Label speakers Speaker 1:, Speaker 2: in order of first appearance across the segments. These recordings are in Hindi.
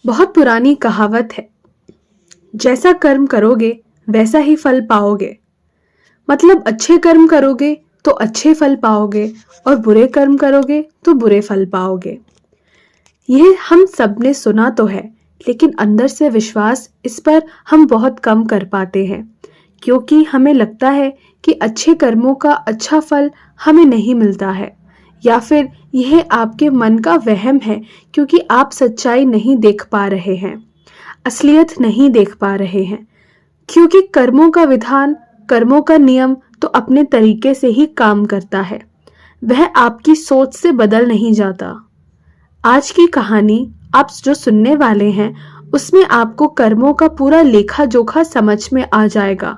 Speaker 1: बहुत पुरानी कहावत है, जैसा कर्म करोगे वैसा ही फल पाओगे। मतलब अच्छे कर्म करोगे तो अच्छे फल पाओगे और बुरे कर्म करोगे तो बुरे फल पाओगे। यह हम सब ने सुना तो है, लेकिन अंदर से विश्वास इस पर हम बहुत कम कर पाते हैं, क्योंकि हमें लगता है कि अच्छे कर्मों का अच्छा फल हमें नहीं मिलता है, या फिर यह आपके मन का वहम है क्योंकि आप सच्चाई नहीं देख पा रहे हैं, असलियत नहीं देख पा रहे हैं। क्योंकि कर्मों का विधान, कर्मों का नियम तो अपने तरीके से ही काम करता है, वह आपकी सोच से बदल नहीं जाता। आज की कहानी आप जो सुनने वाले हैं, उसमें आपको कर्मों का पूरा लेखा जोखा समझ में आ जाएगा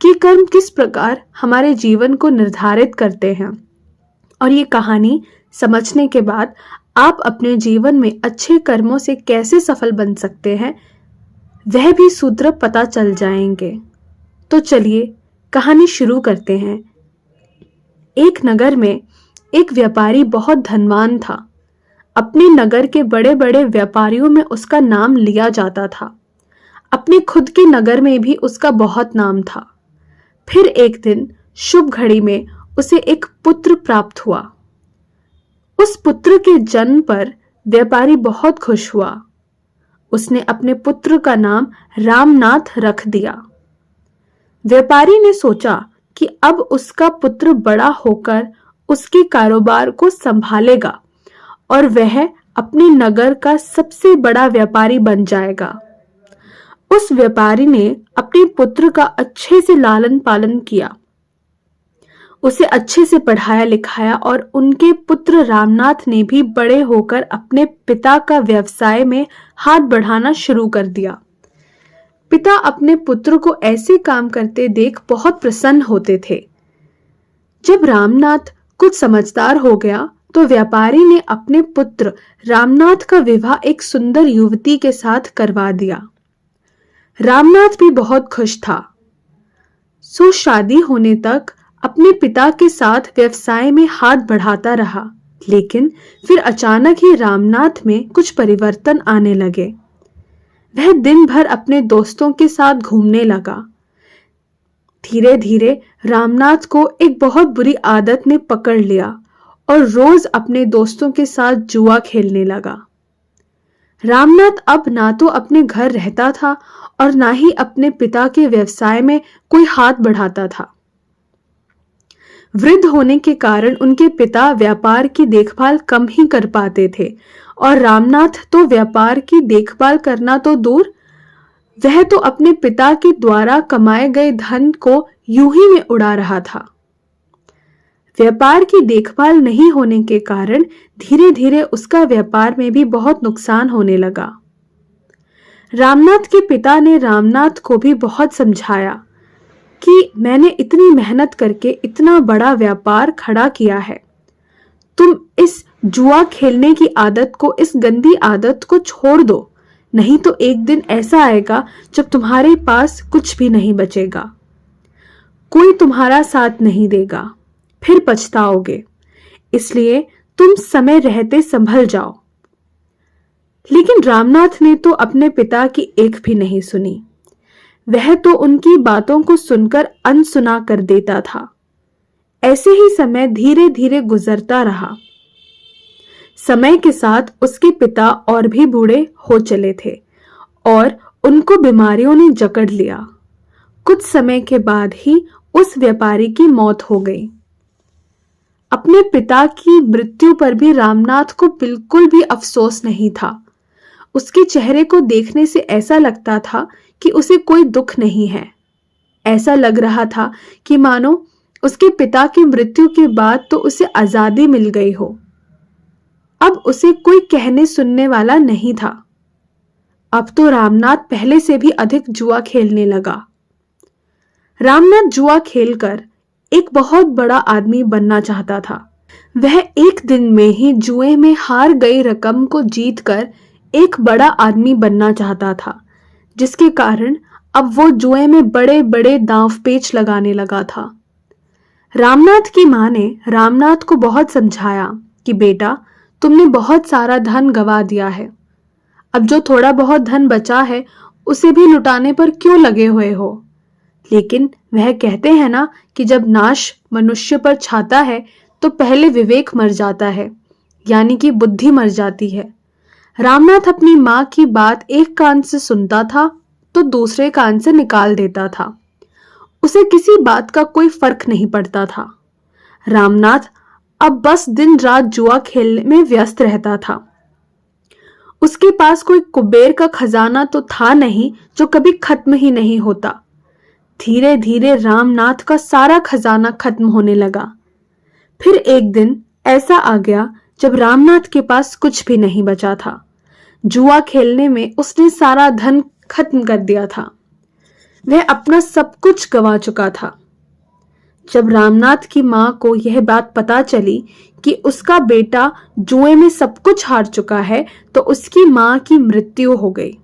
Speaker 1: कि कर्म किस प्रकार हमारे जीवन को निर्धारित करते हैं। और ये कहानी समझने के बाद आप अपने जीवन में अच्छे कर्मों से कैसे सफल बन सकते हैं, वह भी सूत्र पता चल जाएंगे। तो चलिए कहानी शुरू करते हैं। एक नगर में एक व्यापारी बहुत धनवान था। अपने नगर के बड़े बड़े व्यापारियों में उसका नाम लिया जाता था। अपने खुद के नगर में भी उसका बहुत नाम था। फिर एक दिन शुभ घड़ी में उसे एक पुत्र प्राप्त हुआ। उस पुत्र के जन्म पर व्यापारी बहुत खुश हुआ। उसने अपने पुत्र का नाम रामनाथ रख दिया। व्यापारी ने सोचा कि अब उसका पुत्र बड़ा होकर उसके कारोबार को संभालेगा और वह अपने नगर का सबसे बड़ा व्यापारी बन जाएगा। उस व्यापारी ने अपने पुत्र का अच्छे से लालन पालन किया, उसे अच्छे से पढ़ाया लिखाया और उनके पुत्र रामनाथ ने भी बड़े होकर अपने पिता का व्यवसाय में हाथ बढ़ाना शुरू कर दिया। पिता अपने पुत्र को ऐसे काम करते देख बहुत प्रसन्न होते थे। जब रामनाथ कुछ समझदार हो गया तो व्यापारी ने अपने पुत्र रामनाथ का विवाह एक सुंदर युवती के साथ करवा दिया। रामनाथ भी बहुत खुश था। सो शादी होने तक अपने पिता के साथ व्यवसाय में हाथ बढ़ाता रहा, लेकिन फिर अचानक ही रामनाथ में कुछ परिवर्तन आने लगे। वह दिन भर अपने दोस्तों के साथ घूमने लगा। धीरे धीरे रामनाथ को एक बहुत बुरी आदत ने पकड़ लिया और रोज अपने दोस्तों के साथ जुआ खेलने लगा। रामनाथ अब ना तो अपने घर रहता था और ना ही अपने पिता के व्यवसाय में कोई हाथ बढ़ाता था। वृद्ध होने के कारण उनके पिता व्यापार की देखभाल कम ही कर पाते थे और रामनाथ तो व्यापार की देखभाल करना तो दूर, वह तो अपने पिता के द्वारा कमाए गए धन को यूं ही में उड़ा रहा था। व्यापार की देखभाल नहीं होने के कारण धीरे धीरे उसका व्यापार में भी बहुत नुकसान होने लगा। रामनाथ के पिता ने रामनाथ को भी बहुत समझाया कि मैंने इतनी मेहनत करके इतना बड़ा व्यापार खड़ा किया है, तुम इस जुआ खेलने की आदत को, इस गंदी आदत को छोड़ दो, नहीं तो एक दिन ऐसा आएगा जब तुम्हारे पास कुछ भी नहीं बचेगा, कोई तुम्हारा साथ नहीं देगा, फिर पछताओगे, इसलिए तुम समय रहते संभल जाओ। लेकिन रामनाथ ने तो अपने पिता की एक भी नहीं सुनी। वह तो उनकी बातों को सुनकर अनसुना कर देता था। ऐसे ही समय धीरे धीरे गुजरता रहा। समय के साथ उसके पिता और भी बूढ़े हो चले थे और उनको बीमारियों ने जकड़ लिया। कुछ समय के बाद ही उस व्यापारी की मौत हो गई। अपने पिता की मृत्यु पर भी रामनाथ को बिल्कुल भी अफसोस नहीं था। उसके चेहरे को देखने से ऐसा लगता था कि उसे कोई दुख नहीं है। ऐसा लग रहा था कि मानो उसके पिता की मृत्यु के बाद तो उसे आजादी मिल गई हो। अब उसे कोई कहने सुनने वाला नहीं था। अब तो रामनाथ पहले से भी अधिक जुआ खेलने लगा। रामनाथ जुआ खेलकर एक बहुत बड़ा आदमी बनना चाहता था। वह एक दिन में ही जुए में हार गई रकम को जीतकर एक बड़ा आदमी बनना चाहता था, जिसके कारण अब वो जुए में बड़े बड़े दांव पेच लगाने लगा था। रामनाथ की मां ने रामनाथ को बहुत समझाया कि बेटा, तुमने बहुत सारा धन गवा दिया है, अब जो थोड़ा बहुत धन बचा है उसे भी लुटाने पर क्यों लगे हुए हो? लेकिन वह कहते हैं ना कि जब नाश मनुष्य पर छाता है तो पहले विवेक मर जाता है, यानी कि बुद्धि मर जाती है। रामनाथ अपनी माँ की बात एक कान से सुनता था तो दूसरे कान से निकाल देता था। उसे किसी बात का कोई फर्क नहीं पड़ता था। रामनाथ अब बस दिन रात जुआ खेलने में व्यस्त रहता था। उसके पास कोई कुबेर का खजाना तो था नहीं जो कभी खत्म ही नहीं होता। धीरे धीरे रामनाथ का सारा खजाना खत्म होने लगा। फिर एक दिन ऐसा आ गया जब रामनाथ के पास कुछ भी नहीं बचा था। जुआ खेलने में उसने सारा धन खत्म कर दिया था। वह अपना सब कुछ गंवा चुका था। जब रामनाथ की मां को यह बात पता चली कि उसका बेटा जुए में सब कुछ हार चुका है तो उसकी मां की मृत्यु हो गई।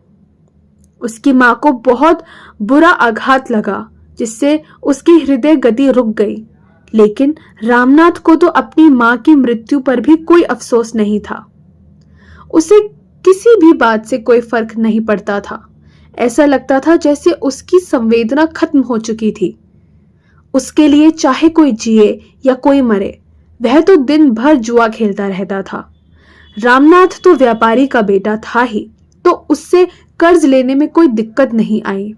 Speaker 1: उसकी मां को बहुत बुरा आघात लगा जिससे उसकी हृदय गति रुक गई। लेकिन रामनाथ को तो अपनी मां की मृत्यु पर भी कोई अफसोस नहीं था। उसे किसी भी बात से कोई फर्क नहीं पड़ता था। ऐसा लगता था जैसे उसकी संवेदना खत्म हो चुकी थी। उसके लिए चाहे कोई जिए या कोई मरे, वह तो दिन भर जुआ खेलता रहता था। रामनाथ तो व्यापारी का बेटा था ही, तो उससे कर्ज लेने में कोई दिक्कत नहीं आई।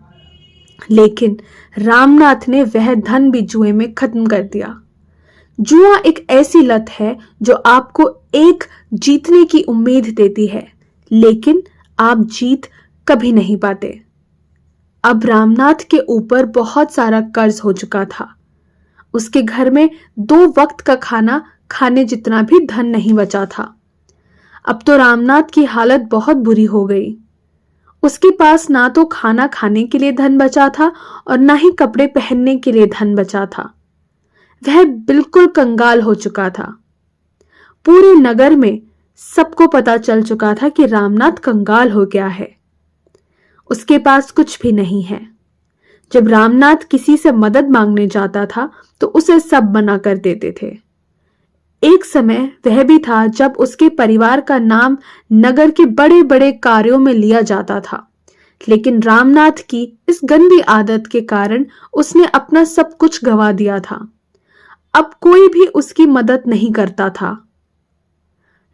Speaker 1: लेकिन रामनाथ ने वह धन भी जुए में खत्म कर दिया। जुआ एक ऐसी लत है जो आपको एक जीतने की उम्मीद देती है, लेकिन आप जीत कभी नहीं पाते। अब रामनाथ के ऊपर बहुत सारा कर्ज हो चुका था। उसके घर में 2 वक्त का खाना खाने जितना भी धन नहीं बचा था। अब तो रामनाथ की हालत बहुत बुरी हो गई। उसके पास ना तो खाना खाने के लिए धन बचा था और ना ही कपड़े पहनने के लिए धन बचा था। वह बिल्कुल कंगाल हो चुका था। पूरे नगर में सबको पता चल चुका था कि रामनाथ कंगाल हो गया है। उसके पास कुछ भी नहीं है। जब रामनाथ किसी से मदद मांगने जाता था तो उसे सब मना कर देते थे। एक समय वह भी था जब उसके परिवार का नाम नगर के बड़े बड़े कार्यों में लिया जाता था, लेकिन रामनाथ की इस गंदी आदत के कारण उसने अपना सब कुछ गंवा दिया था। अब कोई भी उसकी मदद नहीं करता था।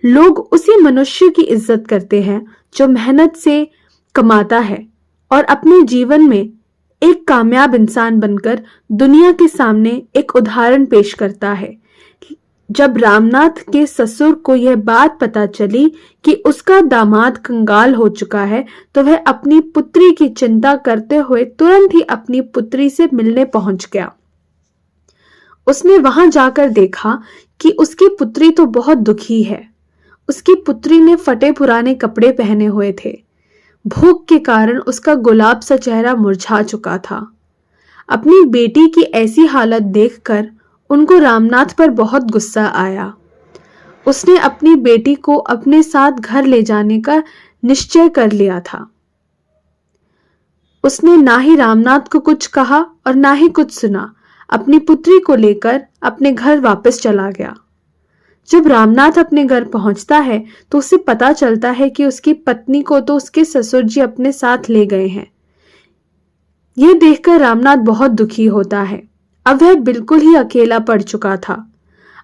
Speaker 1: लोग उसी मनुष्य की इज्जत करते हैं जो मेहनत से कमाता है और अपने जीवन में एक कामयाब इंसान बनकर दुनिया के सामने एक उदाहरण पेश करता है। जब रामनाथ के ससुर को यह बात पता चली कि उसका दामाद कंगाल हो चुका है तो वह अपनी पुत्री की चिंता करते हुए तुरंत ही अपनी पुत्री से मिलने पहुंच गया। उसने वहां जाकर देखा कि उसकी पुत्री तो बहुत दुखी है। उसकी पुत्री ने फटे पुराने कपड़े पहने हुए थे। भूख के कारण उसका गुलाब सा चेहरा मुरझा चुका था। अपनी बेटी की ऐसी हालत देखकर उनको रामनाथ पर बहुत गुस्सा आया। उसने अपनी बेटी को अपने साथ घर ले जाने का निश्चय कर लिया था। उसने ना ही रामनाथ को कुछ कहा और ना ही कुछ सुना। अपनी पुत्री को लेकर अपने घर वापस चला गया। जब रामनाथ अपने घर पहुंचता है तो उसे पता चलता है कि उसकी पत्नी को तो उसके ससुर जी अपने साथ ले गए हैं। यह देखकर रामनाथ बहुत दुखी होता है। अब वह बिल्कुल ही अकेला पड़ चुका था।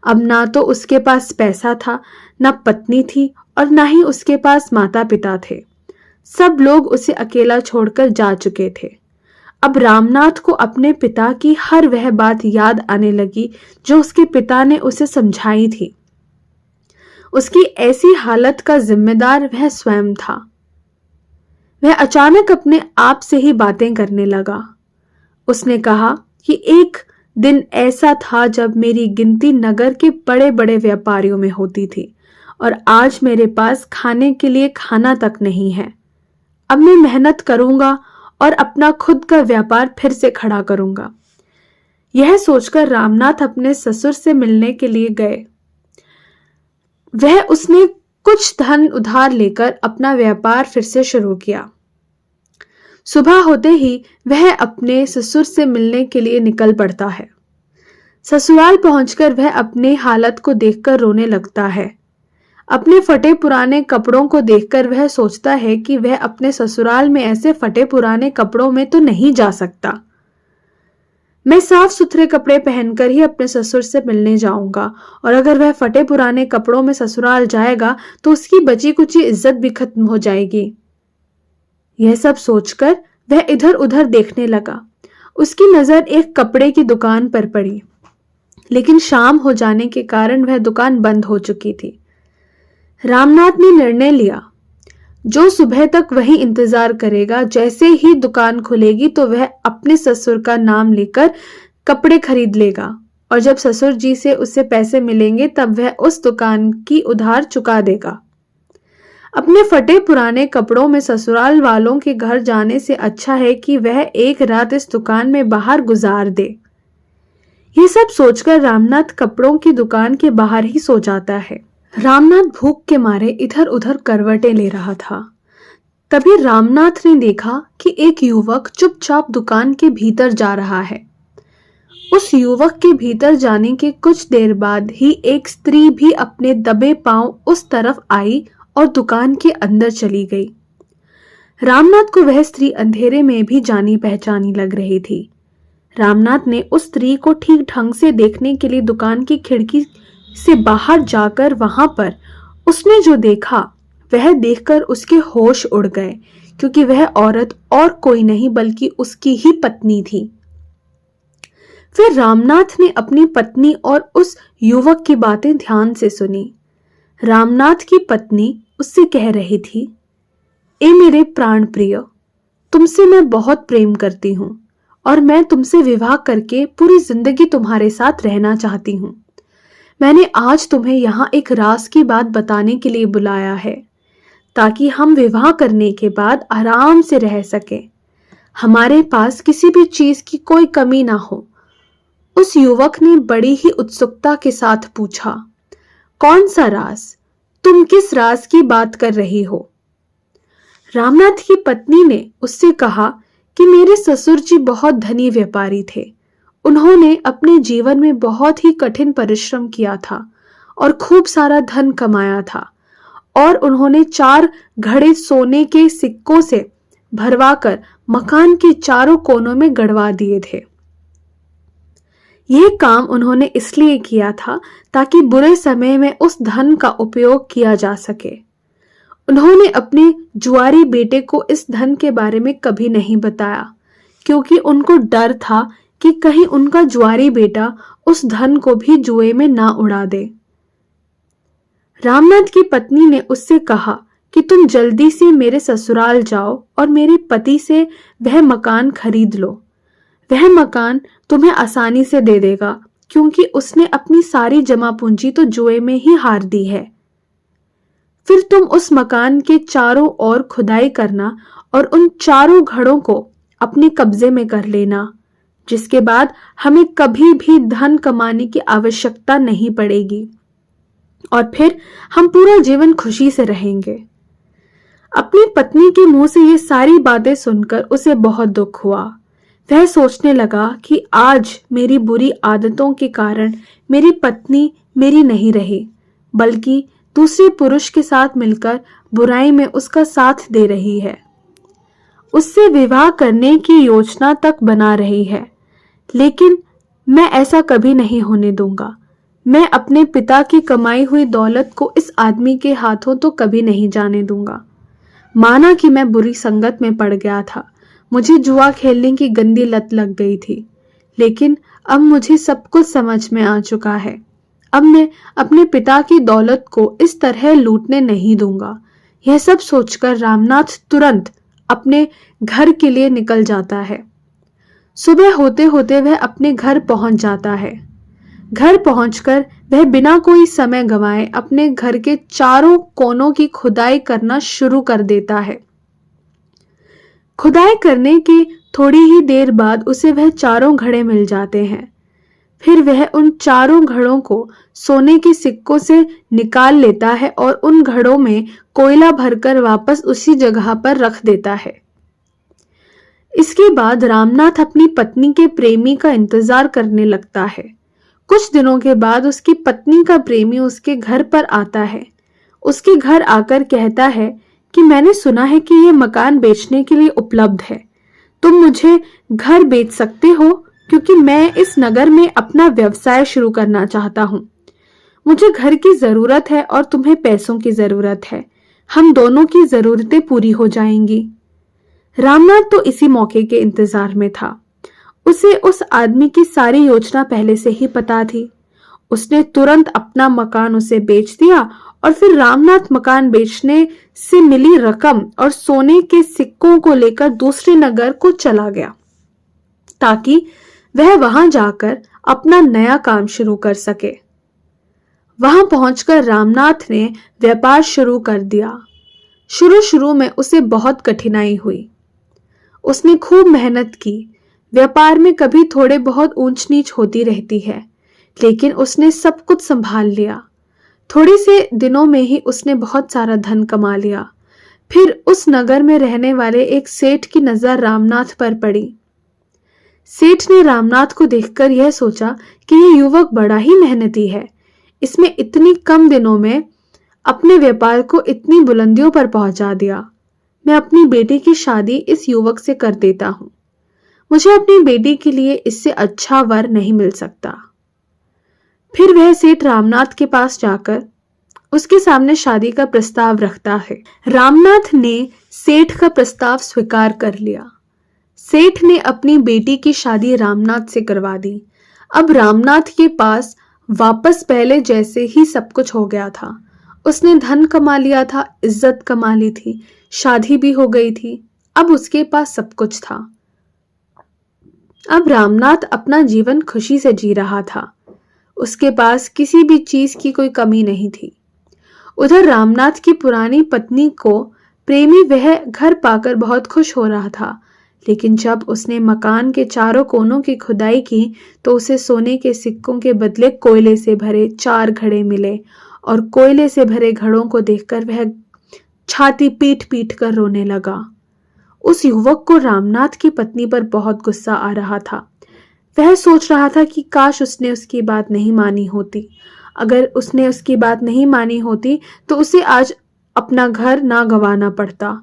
Speaker 1: अब ना तो उसके पास पैसा था, ना पत्नी थी और ना ही उसके पास माता पिता थे। सब लोग उसे अकेला छोड़कर जा चुके थे। अब रामनाथ को अपने पिता की हर वह बात याद आने लगी जो उसके पिता ने उसे समझाई थी। उसकी ऐसी हालत का जिम्मेदार वह स्वयं था। वह अचानक अपने आप से ही बातें करने लगा। उसने कहा कि एक दिन ऐसा था जब मेरी गिनती नगर के बड़े बड़े व्यापारियों में होती थी और आज मेरे पास खाने के लिए खाना तक नहीं है। अब मैं मेहनत करूंगा और अपना खुद का व्यापार फिर से खड़ा करूंगा। यह सोचकर रामनाथ अपने ससुर से मिलने के लिए गए। उसने कुछ धन उधार लेकर अपना व्यापार फिर से शुरू किया। सुबह होते ही वह अपने ससुर से मिलने के लिए निकल पड़ता है। ससुराल पहुंचकर वह अपनी हालत को देखकर रोने लगता है। अपने फटे पुराने कपड़ों को देखकर वह सोचता है कि वह अपने ससुराल में ऐसे फटे पुराने कपड़ों में तो नहीं जा सकता। मैं साफ सुथरे कपड़े पहनकर ही अपने ससुर से मिलने जाऊंगा, और अगर वह फटे पुराने कपड़ों में ससुराल जाएगा तो उसकी बची कुची इज्जत भी खत्म हो जाएगी। यह सब सोचकर वह इधर उधर देखने लगा। उसकी नजर एक कपड़े की दुकान पर पड़ी, लेकिन शाम हो जाने के कारण वह दुकान बंद हो चुकी थी। रामनाथ ने निर्णय लिया, जो सुबह तक वही इंतजार करेगा, जैसे ही दुकान खुलेगी तो वह अपने ससुर का नाम लेकर कपड़े खरीद लेगा, और जब ससुर जी से उससे पैसे मिलेंगे तब वह उस दुकान की उधार चुका देगा। अपने फटे पुराने कपड़ों में ससुराल वालों के घर जाने से अच्छा है कि वह एक रात इस दुकान में बाहर गुजार दे। ये सब सोचकर रामनाथ कपड़ों की दुकान के बाहर ही सो जाता है। रामनाथ भूख के मारे इधर उधर करवटें ले रहा था। तभी रामनाथ ने देखा कि एक युवक चुपचाप दुकान के भीतर जा रहा है। उस युवक के भीतर जाने के कुछ देर बाद ही एक स्त्री भी अपने दबे पांव उस तरफ आई और दुकान के अंदर चली गई। रामनाथ को वह स्त्री अंधेरे में भी जानी पहचानी लग रही थी। रामनाथ ने उस स्त्री को ठीक ढंग से देखने के लिए दुकान की खिड़की से बाहर जाकर वहां पर उसने जो देखा वह देखकर उसके होश उड़ गए, क्योंकि वह औरत और कोई नहीं बल्कि उसकी ही पत्नी थी। फिर रामनाथ ने अपनी पत्नी और उस युवक की बातें ध्यान से सुनी। रामनाथ की पत्नी उससे कह रही थी, ए मेरे प्राण प्रिय, तुमसे मैं बहुत प्रेम करती हूं और मैं तुमसे विवाह करके पूरी जिंदगी तुम्हारे साथ रहना चाहती हूं। मैंने आज तुम्हें यहाँ एक राज की बात बताने के लिए बुलाया है, ताकि हम विवाह करने के बाद आराम से रह सके। हमारे पास किसी भी चीज की कोई कमी ना हो। उस युवक ने बड़ी ही उत्सुकता के साथ पूछा, कौन सा राज? तुम किस राज की बात कर रही हो? रामनाथ की पत्नी ने उससे कहा कि मेरे ससुर जी बहुत धनी व्यापारी थे। उन्होंने अपने जीवन में बहुत ही कठिन परिश्रम किया था और खूब सारा धन कमाया था, और उन्होंने 4 घड़े सोने के सिक्कों से भरवाकर मकान के चारों कोनों में गड़वा दिए थे। यह काम उन्होंने इसलिए किया था ताकि बुरे समय में उस धन का उपयोग किया जा सके। उन्होंने अपने जुआरी बेटे को इस धन के बारे में कभी नहीं बताया, क्योंकि उनको डर था कि कहीं उनका जुआरी बेटा उस धन को भी जुए में ना उड़ा दे। रामनाथ की पत्नी ने उससे कहा कि तुम जल्दी से मेरे ससुराल जाओ और मेरे पति से वह मकान खरीद लो। वह मकान तुम्हें आसानी से दे देगा, क्योंकि उसने अपनी सारी जमा पूंजी तो जुए में ही हार दी है। फिर तुम उस मकान के चारों ओर खुदाई करना और उन चारों घड़ों को अपने कब्जे में कर लेना, जिसके बाद हमें कभी भी धन कमाने की आवश्यकता नहीं पड़ेगी और फिर हम पूरा जीवन खुशी से रहेंगे। अपनी पत्नी के मुंह से ये सारी बातें सुनकर उसे बहुत दुख हुआ। वह सोचने लगा कि आज मेरी बुरी आदतों के कारण मेरी पत्नी मेरी नहीं रही, बल्कि दूसरे पुरुष के साथ मिलकर बुराई में उसका साथ दे रही है। उससे विवाह करने की योजना तक बना रही है, लेकिन मैं ऐसा कभी नहीं होने दूंगा। मैं अपने पिता की कमाई हुई दौलत को इस आदमी के हाथों तो कभी नहीं जाने दूंगा। माना कि मैं बुरी संगत में पड़ गया था, मुझे जुआ खेलने की गंदी लत लग गई थी, लेकिन अब मुझे सब कुछ समझ में आ चुका है। अब मैं अपने पिता की दौलत को इस तरह लूटने नहीं दूंगा। यह सब सोचकर रामनाथ तुरंत अपने घर के लिए निकल जाता है। सुबह होते होते वह अपने घर पहुंच जाता है। घर पहुंचकर वह बिना कोई समय गंवाए अपने घर के चारों कोनों की खुदाई करना शुरू कर देता है। खुदाई करने के थोड़ी ही देर बाद उसे वह चारों घड़े मिल जाते हैं। फिर वह उन चारों घड़ों को सोने के सिक्कों से निकाल लेता है और उन घड़ों में कोयला भरकर वापस उसी जगह पर रख देता है। इसके बाद रामनाथ अपनी पत्नी के प्रेमी का इंतजार करने लगता है। कुछ दिनों के बाद उसकी पत्नी का प्रेमी उसके घर पर आता है। उसके घर आकर कहता है कि मैंने सुना है कि ये मकान बेचने के लिए उपलब्ध है, तुम मुझे घर बेच सकते हो क्योंकि मैं इस नगर में अपना व्यवसाय शुरू करना चाहता हूं। मुझे घर की जरूरत है और तुम्हें पैसों की जरूरत है, हम दोनों की जरूरतें पूरी हो जाएंगी। रामनाथ तो इसी मौके के इंतजार में था। उसे उस आदमी की सारी योजना पहले से ही पता थी। उसने तुरंत अपना मकान उसे बेच दिया और फिर रामनाथ मकान बेचने से मिली रकम और सोने के सिक्कों को लेकर दूसरे नगर को चला गया ताकि वह वहां जाकर अपना नया काम शुरू कर सके। वहां पहुंचकर रामनाथ ने व्यापार शुरू कर दिया। शुरू में उसे बहुत कठिनाई हुई। उसने खूब मेहनत की। व्यापार में कभी थोड़े बहुत ऊंच नीच होती रहती है, लेकिन उसने सब कुछ संभाल लिया। थोड़े से दिनों में ही उसने बहुत सारा धन कमा लिया। फिर उस नगर में रहने वाले एक सेठ की नजर रामनाथ पर पड़ी। सेठ ने रामनाथ को देखकर यह सोचा कि यह युवक बड़ा ही मेहनती है। इसमें इतनी कम दिनों में अपने व्यापार को इतनी बुलंदियों पर पहुंचा दिया। मैं अपनी बेटी की शादी इस युवक से कर देता हूं। मुझे अपनी बेटी के लिए इससे अच्छा वर नहीं मिल सकता। फिर वह सेठ रामनाथ के पास जाकर उसके सामने शादी का प्रस्ताव रखता है। रामनाथ ने सेठ का प्रस्ताव स्वीकार कर लिया। सेठ ने अपनी बेटी की शादी रामनाथ से करवा दी। अब रामनाथ के पास वापस पहले जैसे ही सब कुछ हो गया था। उसने धन कमा लिया था, इज्जत कमा ली थी, शादी भी हो गई थी। अब उसके पास सब कुछ था। अब रामनाथ अपना जीवन खुशी से जी रहा था। उसके पास किसी भी चीज की कोई कमी नहीं थी। उधर रामनाथ की पुरानी पत्नी को प्रेमी वह घर पाकर बहुत खुश हो रहा था, लेकिन जब उसने मकान के चारों कोनों की खुदाई की तो उसे सोने के सिक्कों के बदले कोयले से भरे 4 घड़े मिले और कोयले से भरे घड़ों को देखकर वह छाती पीट पीट कर रोने लगा। उस युवक को रामनाथ की पत्नी पर बहुत गुस्सा आ रहा था। वह सोच रहा था कि काश उसने उसकी बात नहीं मानी होती। अगर उसने उसकी बात नहीं मानी होती तो उसे आज अपना घर ना गंवाना पड़ता।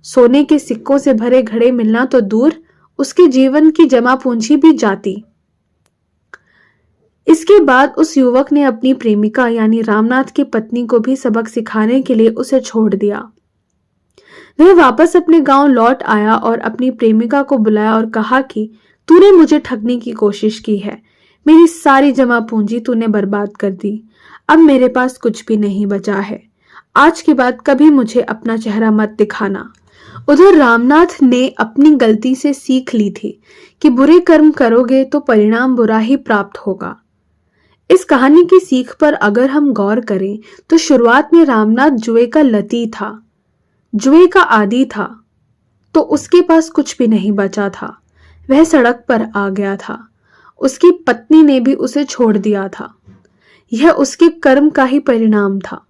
Speaker 1: सोने के सिक्कों से भरे घड़े मिलना तो दूर, उसके जीवन की जमा पूंजी भी जाती। इसके बाद उस युवक ने अपनी प्रेमिका यानी रामनाथ की पत्नी को भी सबक सिखाने के लिए उसे छोड़ दिया। वह वापस अपने गांव लौट आया और अपनी प्रेमिका को बुलाया और कहा कि तूने मुझे ठगने की कोशिश की है। मेरी सारी जमा पूंजी तूने बर्बाद कर दी। अब मेरे पास कुछ भी नहीं बचा है। आज के बाद कभी मुझे अपना चेहरा मत दिखाना। उधर रामनाथ ने अपनी गलती से सीख ली थी कि बुरे कर्म करोगे तो परिणाम बुरा ही प्राप्त होगा। इस कहानी की सीख पर अगर हम गौर करें तो शुरुआत में रामनाथ जुए का लती था, जुए का आदी था, तो उसके पास कुछ भी नहीं बचा था। वह सड़क पर आ गया था। उसकी पत्नी ने भी उसे छोड़ दिया था। यह उसके कर्म का ही परिणाम था।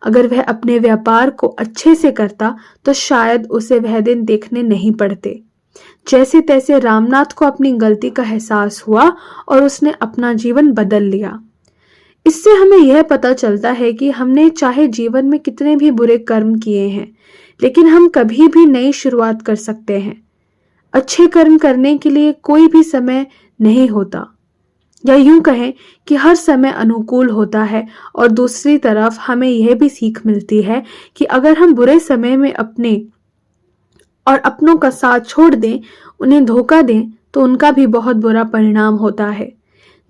Speaker 1: अगर वह अपने व्यापार को अच्छे से करता तो शायद उसे वह दिन देखने नहीं पड़ते। जैसे तैसे रामनाथ को अपनी गलती का एहसास हुआ और उसने अपना जीवन बदल लिया। इससे हमें यह पता चलता है कि हमने चाहे जीवन में कितने भी बुरे कर्म किए हैं, लेकिन हम कभी भी नई शुरुआत कर सकते हैं। अच्छे कर्म करने के लिए कोई भी समय नहीं होता, या यूं कहें कि हर समय अनुकूल होता है। और दूसरी तरफ हमें यह भी सीख मिलती है कि अगर हम बुरे समय में अपने और अपनों का साथ छोड़ दें, उन्हें धोखा दें, तो उनका भी बहुत बुरा परिणाम होता है।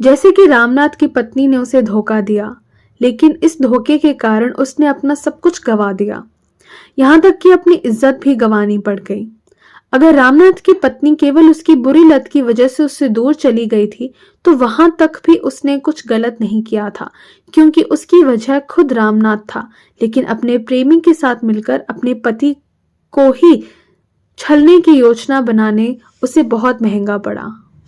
Speaker 1: जैसे कि रामनाथ की पत्नी ने उसे धोखा दिया, लेकिन इस धोखे के कारण उसने अपना सब कुछ गंवा दिया, यहाँ तक कि अपनी इज्जत भी गंवानी पड़ गई। अगर रामनाथ की पत्नी केवल उसकी बुरी लत की वजह से उससे दूर चली गई थी तो वहां तक भी उसने कुछ गलत नहीं किया था, क्योंकि उसकी वजह खुद रामनाथ था, लेकिन अपने प्रेमी के साथ मिलकर अपने पति को ही छलने की योजना बनाने उसे बहुत महंगा पड़ा।